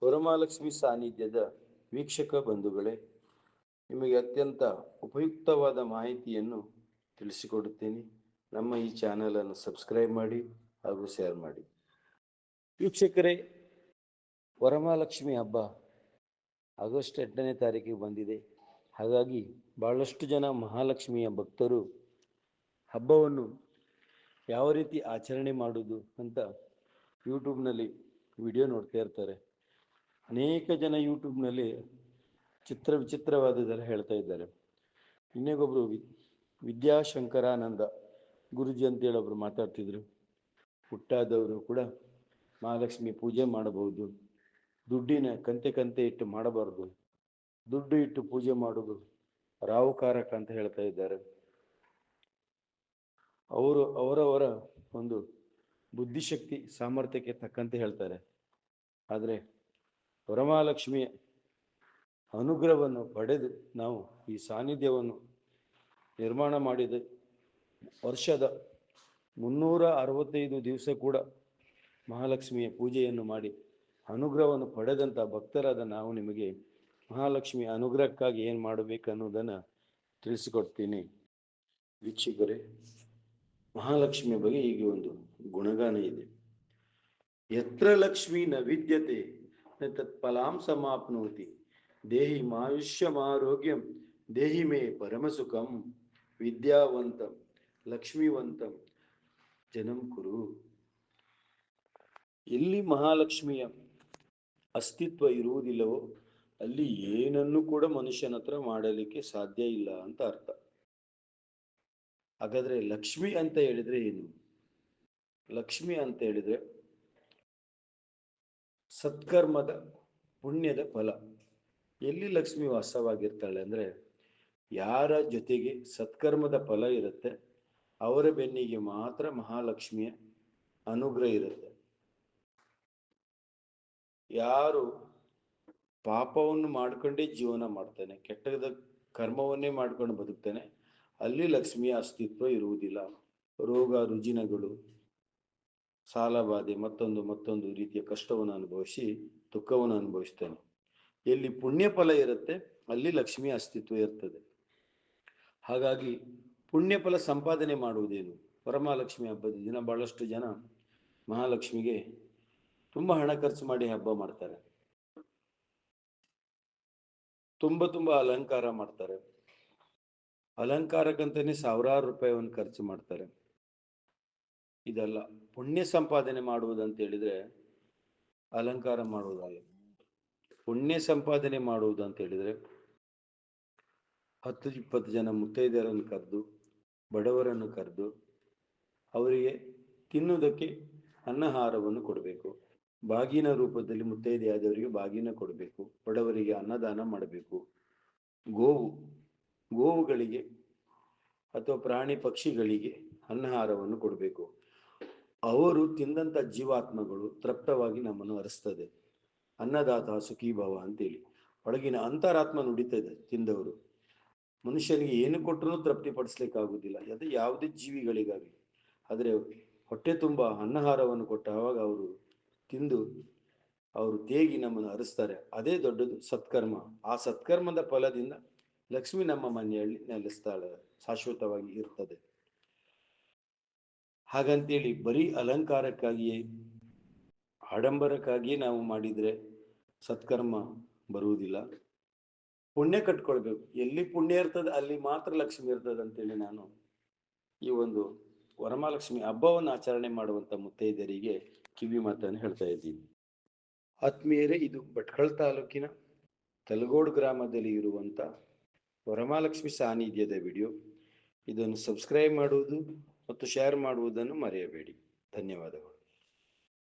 ವರಮಹಾಲಕ್ಷ್ಮಿ ಸಾನ್ನಿಧ್ಯದ ವೀಕ್ಷಕ ಬಂಧುಗಳೇ, ನಿಮಗೆ ಅತ್ಯಂತ ಉಪಯುಕ್ತವಾದ ಮಾಹಿತಿಯನ್ನು ತಿಳಿಸಿಕೊಡುತ್ತೇನೆ. ನಮ್ಮ ಈ ಚಾನಲನ್ನು ಸಬ್ಸ್ಕ್ರೈಬ್ ಮಾಡಿ ಹಾಗೂ ಶೇರ್ ಮಾಡಿ. ವೀಕ್ಷಕರೇ, ವರಮಹಾಲಕ್ಷ್ಮಿ ಹಬ್ಬ ಆಗಸ್ಟ್ 8ನೇ ತಾರೀಕಿಗೆ ಬಂದಿದೆ. ಹಾಗಾಗಿ ಭಾಳಷ್ಟು ಜನ ಮಹಾಲಕ್ಷ್ಮಿಯ ಭಕ್ತರು ಹಬ್ಬವನ್ನು ಯಾವ ರೀತಿ ಆಚರಣೆ ಮಾಡೋದು ಅಂತ ಯೂಟ್ಯೂಬ್ನಲ್ಲಿ ವಿಡಿಯೋ ನೋಡ್ತಾ ಇರ್ತಾರೆ. ಅನೇಕ ಜನ ಯೂಟ್ಯೂಬ್ನಲ್ಲಿ ವಿಚಿತ್ರವಾದದೆಲ್ಲ ಹೇಳ್ತಾ ಇದ್ದಾರೆ. ಇನ್ನೊಬ್ಬರು ವಿದ್ಯಾಶಂಕರಾನಂದ ಗುರುಜಿ ಅಂತೇಳಿ ಒಬ್ಬರು ಮಾತಾಡ್ತಿದ್ರು. ಹುಟ್ಟಾದವರು ಕೂಡ ಮಹಾಲಕ್ಷ್ಮಿ ಪೂಜೆ ಮಾಡಬಹುದು, ದುಡ್ಡಿನ ಕಂತೆ ಇಟ್ಟು ಮಾಡಬಾರ್ದು, ದುಡ್ಡು ಇಟ್ಟು ಪೂಜೆ ಮಾಡೋದು ರಾಹುಕಾರಕ ಅಂತ ಹೇಳ್ತಾ ಇದ್ದಾರೆ. ಅವರವರ ಒಂದು ಬುದ್ಧಿಶಕ್ತಿ ಸಾಮರ್ಥ್ಯಕ್ಕೆ ತಕ್ಕಂತೆ ಹೇಳ್ತಾರೆ. ಆದರೆ ವರಮಹಾಲಕ್ಷ್ಮಿಯ ಅನುಗ್ರಹವನ್ನು ಪಡೆದು ನಾವು ಈ ಸಾನ್ನಿಧ್ಯವನ್ನು ನಿರ್ಮಾಣ ಮಾಡಿದ ವರ್ಷದ 365 ದಿವಸ ಕೂಡ ಮಹಾಲಕ್ಷ್ಮಿಯ ಪೂಜೆಯನ್ನು ಮಾಡಿ ಅನುಗ್ರಹವನ್ನು ಪಡೆದಂಥ ಭಕ್ತರಾದ ನಾವು ನಿಮಗೆ ಮಹಾಲಕ್ಷ್ಮಿಯ ಅನುಗ್ರಹಕ್ಕಾಗಿ ಏನು ಮಾಡಬೇಕು ಅನ್ನೋದನ್ನು ತಿಳಿಸಿಕೊಡ್ತೀನಿ. ವೀಕ್ಷಕರೇ, ಮಹಾಲಕ್ಷ್ಮಿಯ ಬಗ್ಗೆ ಈಗ ಒಂದು ಗುಣಗಾನ ಇದೆ. ಯತ್ರ ಲಕ್ಷ್ಮೀ ನ ವಿದ್ಯತೆ ತತ್ ಫಲಾಂ ಸಮಾಪ್ನೋತಿ, ದೇಹಿ ಮಾಯುಷ್ಯಮಾರೋಗ್ಯಂ ದೇಹಿ ಮೇ ಪರಮಸುಖಂ, ವಿದ್ಯಾವಂತಂ ಲಕ್ಷ್ಮೀವಂತಂ ಜನಂ ಕುರು. ಎಲ್ಲಿ ಮಹಾಲಕ್ಷ್ಮಿಯ ಅಸ್ತಿತ್ವ ಇರುವುದಿಲ್ಲವೋ ಅಲ್ಲಿ ಏನನ್ನು ಕೂಡ ಮನುಷ್ಯನ ಹತ್ರ ಮಾಡಲಿಕ್ಕೆ ಸಾಧ್ಯ ಇಲ್ಲ ಅಂತ ಅರ್ಥ. ಹಾಗಾದ್ರೆ ಲಕ್ಷ್ಮಿ ಅಂತ ಹೇಳಿದ್ರೆ ಏನು? ಲಕ್ಷ್ಮಿ ಅಂತ ಹೇಳಿದ್ರೆ ಸತ್ಕರ್ಮದ ಪುಣ್ಯದ ಫಲ. ಎಲ್ಲಿ ಲಕ್ಷ್ಮಿ ವಾಸವಾಗಿರ್ತಾಳೆ ಅಂದ್ರೆ ಯಾರ ಜೊತೆಗೆ ಸತ್ಕರ್ಮದ ಫಲ ಇರುತ್ತೆ ಅವರ ಬೆನ್ನಿಗೆ ಮಾತ್ರ ಮಹಾಲಕ್ಷ್ಮಿಯ ಅನುಗ್ರಹ ಇರುತ್ತೆ. ಯಾರು ಪಾಪವನ್ನು ಮಾಡ್ಕೊಂಡೇ ಜೀವನ ಮಾಡ್ತಾನೆ, ಕೆಟ್ಟದ ಕರ್ಮವನ್ನೇ ಮಾಡ್ಕೊಂಡು ಬದುಕ್ತಾನೆ, ಅಲ್ಲಿ ಲಕ್ಷ್ಮಿಯ ಅಸ್ತಿತ್ವ ಇರುವುದಿಲ್ಲ. ರೋಗ ರುಜಿನಗಳು, ಸಾಲಬಾಧೆ, ಮತ್ತೊಂದು ರೀತಿಯ ಕಷ್ಟವನ್ನು ಅನುಭವಿಸಿ ದುಃಖವನ್ನು ಅನುಭವಿಸ್ತಾನೆ. ಎಲ್ಲಿ ಪುಣ್ಯ ಫಲ ಇರುತ್ತೆ ಅಲ್ಲಿ ಲಕ್ಷ್ಮಿಯ ಅಸ್ತಿತ್ವ ಇರ್ತದೆ. ಹಾಗಾಗಿ ಪುಣ್ಯ ಫಲ ಸಂಪಾದನೆ ಮಾಡುವುದೇನು? ವರಮಹಾಲಕ್ಷ್ಮಿ ಹಬ್ಬದ ದಿನ ಬಹಳಷ್ಟು ಜನ ಮಹಾಲಕ್ಷ್ಮಿಗೆ ತುಂಬಾ ಹಣ ಖರ್ಚು ಮಾಡಿ ಹಬ್ಬ ಮಾಡ್ತಾರೆ. ತುಂಬಾ ಅಲಂಕಾರ ಮಾಡ್ತಾರೆ. ಅಲಂಕಾರಕ್ಕಂತಾನೆ ಸಾವಿರಾರು ರೂಪಾಯಿಯನ್ನು ಖರ್ಚು ಮಾಡ್ತಾರೆ. ಇದಲ್ಲ, ಪುಣ್ಯ ಸಂಪಾದನೆ ಮಾಡುವುದಂತ ಹೇಳಿದ್ರೆ ಅಲಂಕಾರ ಮಾಡುವುದಲ್ಲ. ಪುಣ್ಯ ಸಂಪಾದನೆ ಮಾಡುವುದಂತ ಹೇಳಿದ್ರೆ 10-20 ಜನ ಮುತ್ತೈದೆಯರನ್ನು ಕರೆದು, ಬಡವರನ್ನು ಕರೆದು ಅವರಿಗೆ ತಿನ್ನುವುದಕ್ಕೆ ಅನ್ನಹಾರವನ್ನು ಕೊಡಬೇಕು. ಬಾಗಿನ ರೂಪದಲ್ಲಿ ಮುತ್ತೈದೆಯಾದವರಿಗೆ ಬಾಗಿನ ಕೊಡಬೇಕು. ಬಡವರಿಗೆ ಅನ್ನದಾನ ಮಾಡಬೇಕು. ಗೋವುಗಳಿಗೆ ಅಥವಾ ಪ್ರಾಣಿ ಪಕ್ಷಿಗಳಿಗೆ ಅನ್ನಹಾರವನ್ನು ಕೊಡಬೇಕು. ಅವರು ತಿಂದಂತ ಜೀವಾತ್ಮಗಳು ತೃಪ್ತವಾಗಿ ನಮ್ಮನ್ನು ಹರಿಸ್ತದೆ. ಅನ್ನದಾತ ಸುಖೀಭವ ಅಂತೇಳಿ ಒಳಗಿನ ಅಂತರಾತ್ಮ ನುಡಿತದೆ. ತಿಂದವರು ಮನುಷ್ಯನಿಗೆ ಏನು ಕೊಟ್ಟರೂ ತೃಪ್ತಿ ಪಡಿಸ್ಲಿಕ್ಕಾಗುವುದಿಲ್ಲ, ಅದು ಯಾವುದೇ ಜೀವಿಗಳಿಗಾಗಲಿ. ಆದರೆ ಹೊಟ್ಟೆ ತುಂಬ ಅನ್ನಹಾರವನ್ನು ಕೊಟ್ಟಾಗ ಅವರು ತಿಂದು ಅವರು ತೇಗಿ ನಮ್ಮನ್ನು ಹರಿಸ್ತಾರೆ. ಅದೇ ದೊಡ್ಡದು ಸತ್ಕರ್ಮ. ಆ ಸತ್ಕರ್ಮದ ಫಲದಿಂದ ಲಕ್ಷ್ಮಿ ನಮ್ಮ ಮನೆಯಲ್ಲಿ ನೆಲೆಸ್ತಾಳೆ, ಶಾಶ್ವತವಾಗಿ ಇರ್ತದೆ. ಹಾಗಂತೇಳಿ ಬರೀ ಅಲಂಕಾರಕ್ಕಾಗಿಯೇ ಆಡಂಬರಕ್ಕಾಗಿಯೇ ನಾವು ಮಾಡಿದ್ರೆ ಸತ್ಕರ್ಮ ಬರುವುದಿಲ್ಲ. ಪುಣ್ಯ ಕಟ್ಕೊಳ್ಬೇಕು. ಎಲ್ಲಿ ಪುಣ್ಯ ಇರ್ತದೆ ಅಲ್ಲಿ ಮಾತ್ರ ಲಕ್ಷ್ಮಿ ಇರ್ತದೆ ಅಂತೇಳಿ ನಾನು ಈ ಒಂದು ವರಮಹಾಲಕ್ಷ್ಮಿ ಹಬ್ಬವನ್ನು ಆಚರಣೆ ಮಾಡುವಂತ ಮುತ್ತೈದೆಯರಿಗೆ ಕಿವಿ ಮಾತನ್ನು ಹೇಳ್ತಾ ಇದ್ದೀನಿ. ಆತ್ಮೀಯರೇ, ಇದು ಭಟ್ಕಳ ತಾಲೂಕಿನ ತಲಗೋಡು ಗ್ರಾಮದಲ್ಲಿ ಇರುವಂತ ವರಮಹಾಲಕ್ಷ್ಮಿ ಸಾನ್ನಿಧ್ಯದ ವಿಡಿಯೋ. ಇದನ್ನು ಸಬ್ಸ್ಕ್ರೈಬ್ ಮಾಡುವುದು ಮತ್ತು ಶೇರ್ ಮಾಡುವುದನ್ನು ಮರೆಯಬೇಡಿ. ಧನ್ಯವಾದಗಳು.